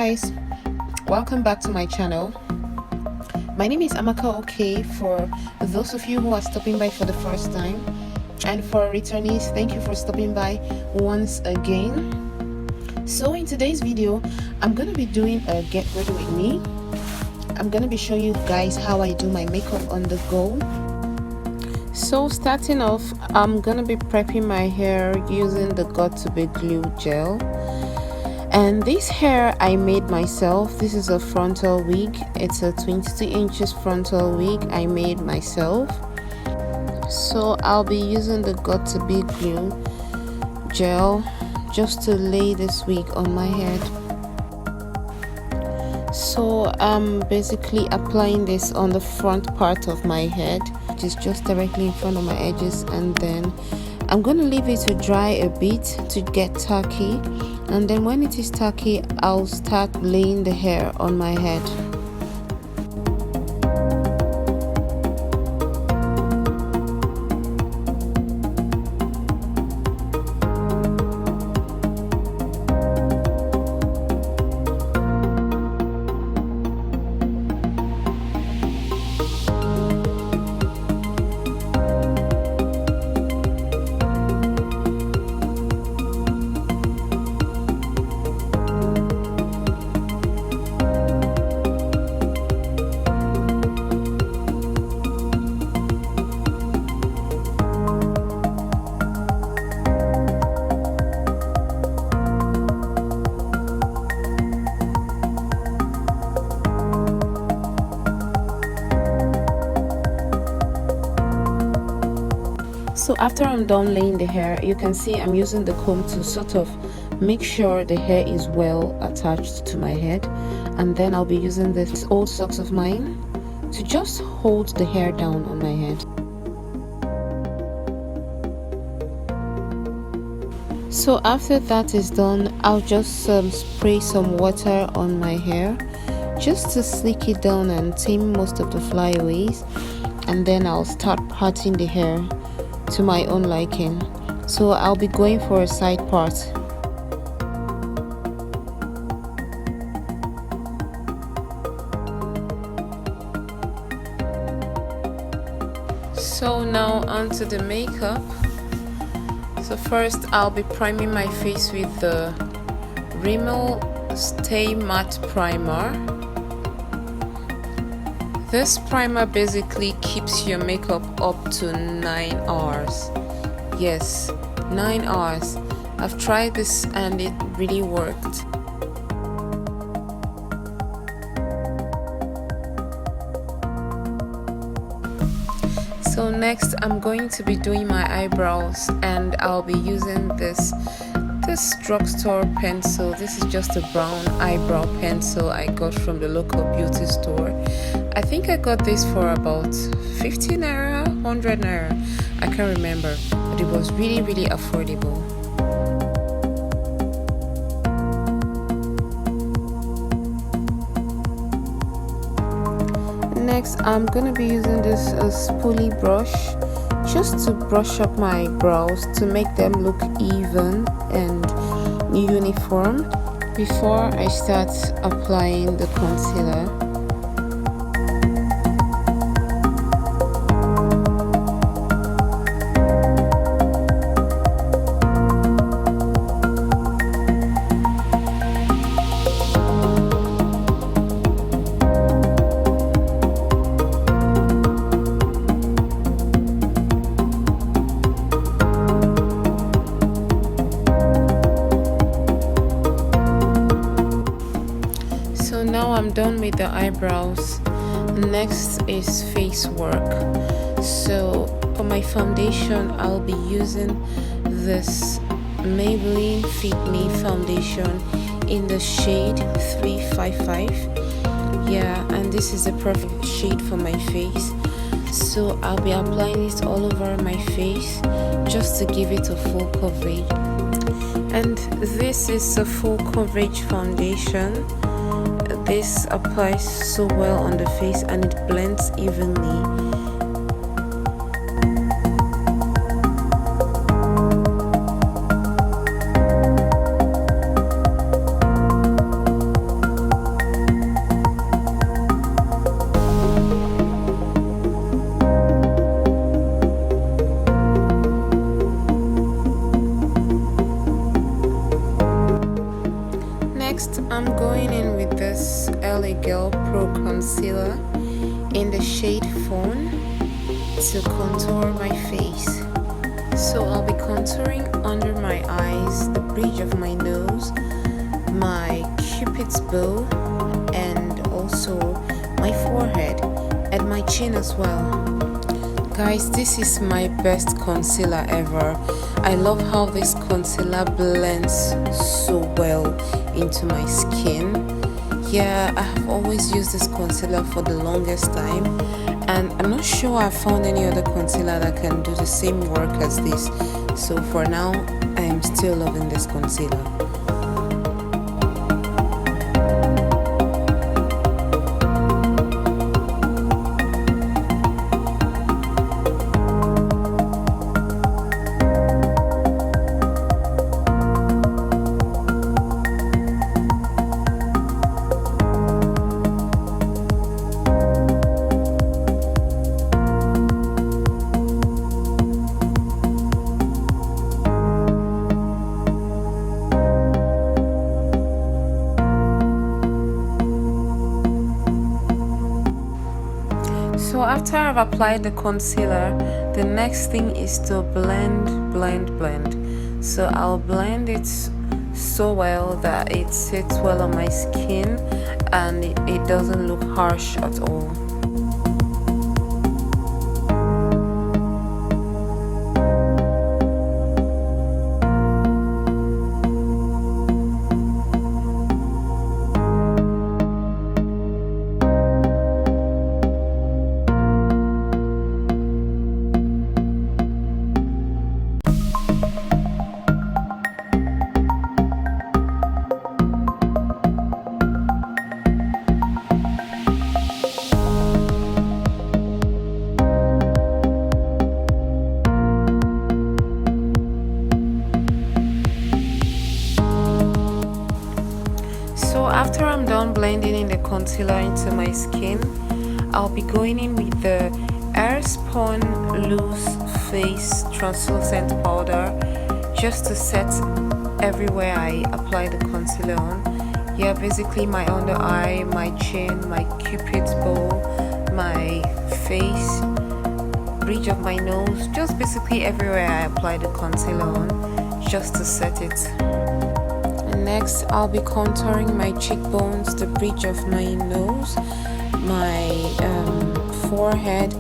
guys, welcome back to my channel. My name is amakaokeyy for those of you who are stopping by for the first time, and for returnees, thank you for stopping by once again. So in today's video, I'm going to be doing a get ready with me. I'm going to be showing you guys how I do my makeup on the go. So starting off, I'm going to be prepping my hair using the Got2b glue gel. And this hair I made myself. This is a frontal wig. It's a 22 inches frontal wig I made myself. So I'll be using the Got2b glue gel just to lay this wig on my head. So I'm basically applying this on the front part of my head, which is just directly in front of my edges, and then I'm going to leave it to dry a bit to get tacky, and then when it is tacky, I'll start laying the hair on my head. So after I'm done laying the hair, you can see I'm using the comb to sort of make sure the hair is well attached to my head, and then I'll be using this old socks of mine to just hold the hair down on my head. So after that is done, I'll just spray some water on my hair just to slick it down and tame most of the flyaways, and then I'll start parting the hair to my own liking. So I'll be going for a side part. So now onto the makeup. So first I'll be priming my face with the Rimmel Stay Matte Primer. This primer basically keeps your makeup up to 9 hours. Yes, 9 hours. I've tried this and it really worked. So next I'm going to be doing my eyebrows, and I'll be using this drugstore pencil. This is just a brown eyebrow pencil I got from the local beauty store. I think I got this for about 50 naira, 100 naira, I can't remember, but it was really affordable. Next I'm going to be using this spoolie brush just to brush up my brows to make them look even and uniform before I start applying the concealer. Now I'm done with the eyebrows. Next is face work. So for my foundation, I'll be using this Maybelline Fit Me foundation in the shade 355. Yeah, and this is the perfect shade for my face. So I'll be applying it all over my face just to give it a full coverage. And this is a full coverage foundation. This applies so well on the face and it blends evenly. in the shade Phone to contour my face. So I'll be contouring under my eyes, the bridge of my nose, my cupid's bow, and also my forehead and my chin as well. Guys, this is my best concealer ever. I love how this concealer blends so well into my skin. Yeah, I have always used this concealer for the longest time, and I'm not sure I found any other concealer that can do the same work as this. So for now, I am still loving this concealer. So after I've applied the concealer, the next thing is to blend. So I'll blend it so well that it sits well on my skin and it doesn't look harsh at all. So after I'm done blending in the concealer into my skin, I'll be going in with the Airspun Loose Face Translucent Powder just to set everywhere I apply the concealer on. Yeah, basically my under eye, my chin, my cupid's bow, my face, bridge of my nose, just basically everywhere I apply the concealer on just to set it. Next, I'll be contouring my cheekbones, the bridge of my nose, my forehead,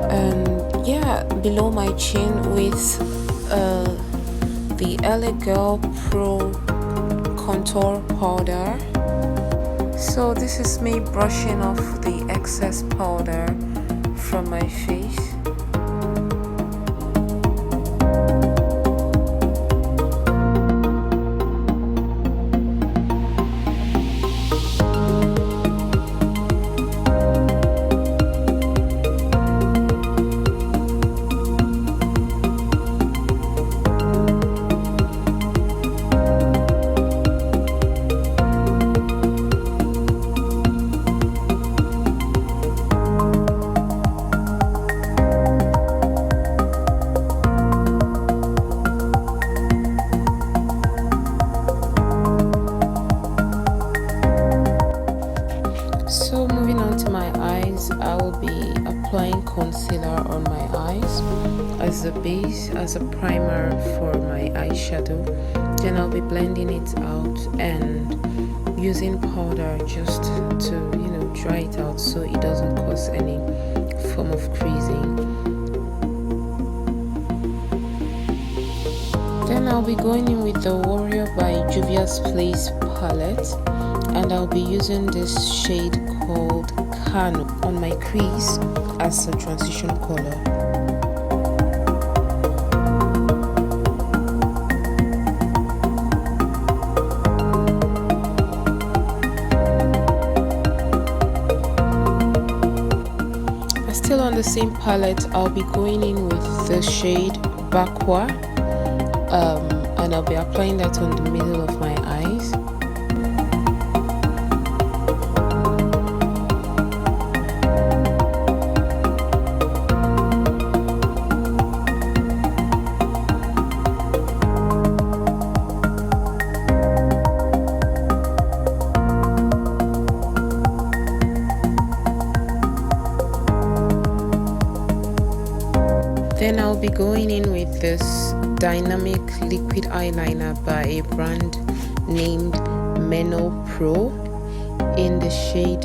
and yeah, below my chin with the LA Girl Pro Contour Powder. So this is me brushing off the excess powder from my face. So moving on to my eyes, I will be applying concealer on my eyes as a base, as a primer for my eyeshadow. Then I'll be blending it out and using powder just to, dry it out so it doesn't cause any form of creasing. Then I'll be going in with the Warrior by Juvia's Place palette, and I'll be using this shade called Kano on my crease as a transition color. Still on the same palette, I'll be going in with the shade Bakwa, and I'll be applying that on the middle of my eyes. Then I'll be going in with this dynamic liquid eyeliner by a brand named Meno Pro in the shade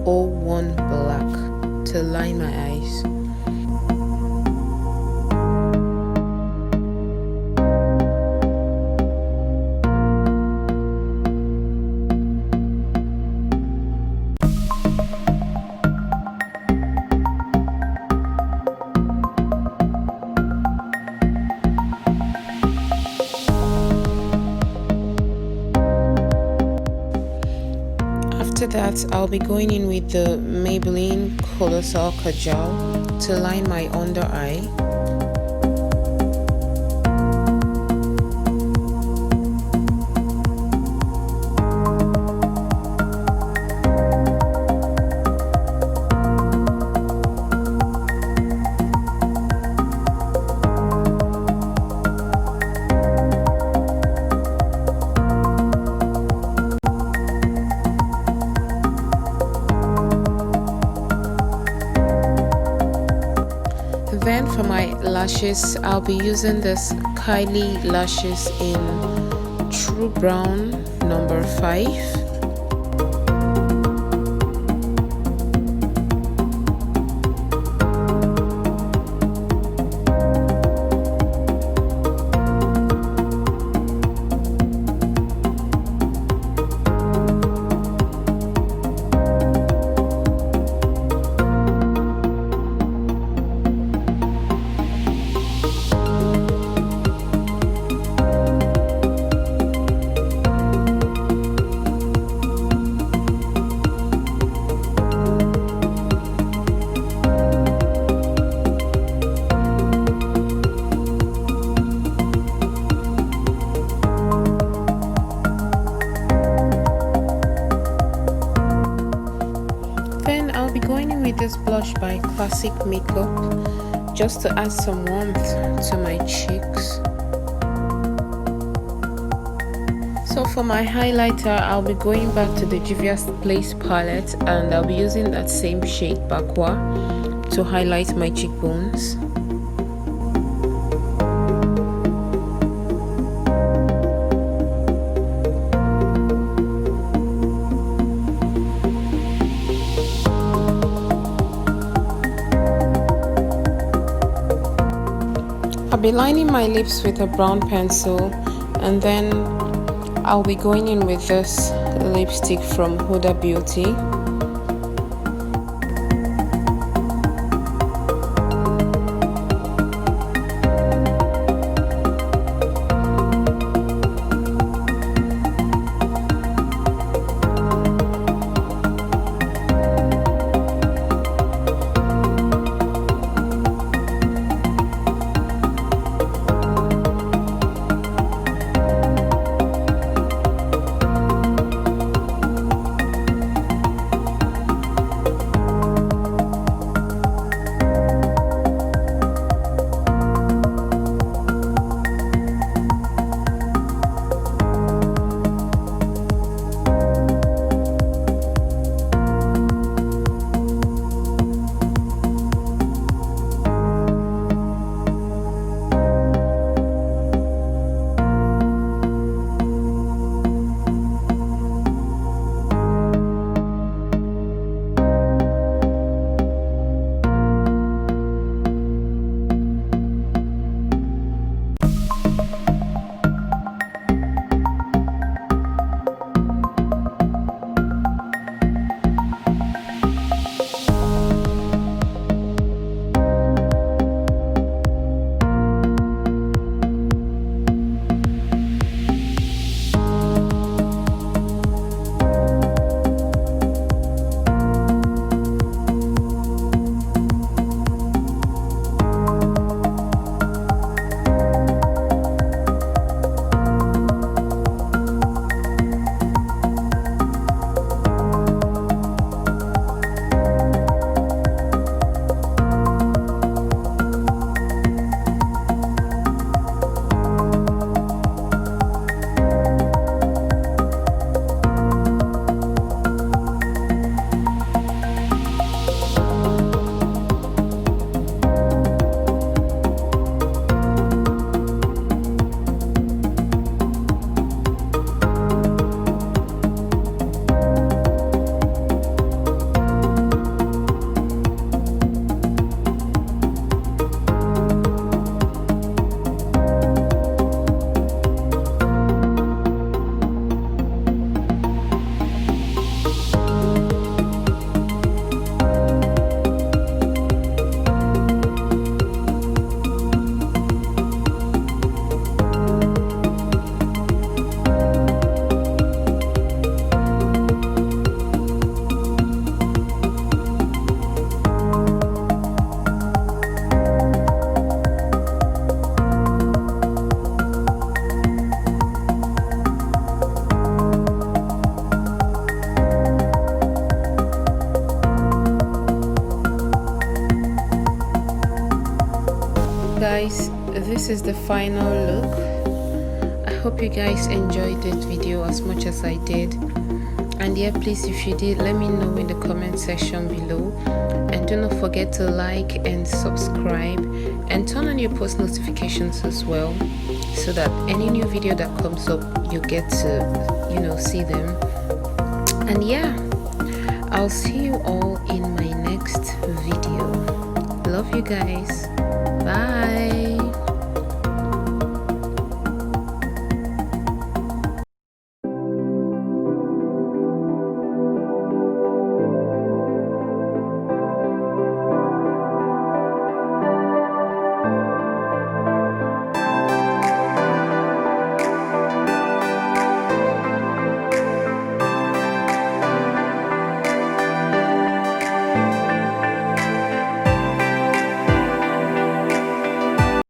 01 Black to line my eyes. After that, I'll be going in with the Maybelline Colossal Kajal to line my under eye. Then for my lashes, I'll be using this Kylie lashes in True Brown number 5. I'll be going in with this blush by Classic Makeup just to add some warmth to my cheeks. So for my highlighter, I'll be going back to the Juvia's Place palette and I'll be using that same shade Bakwa to highlight my cheekbones. I'll be lining my lips with a brown pencil and then I'll be going in with this lipstick from Huda Beauty. guys, this is the final look. I hope you guys enjoyed this video as much as I did, and yeah, please, if you did, let me know in the comment section below, and do not forget to like and subscribe and turn on your post notifications as well, so that any new video that comes up you get to see them. And yeah, I'll see you all in my next video. Love you guys. Bye.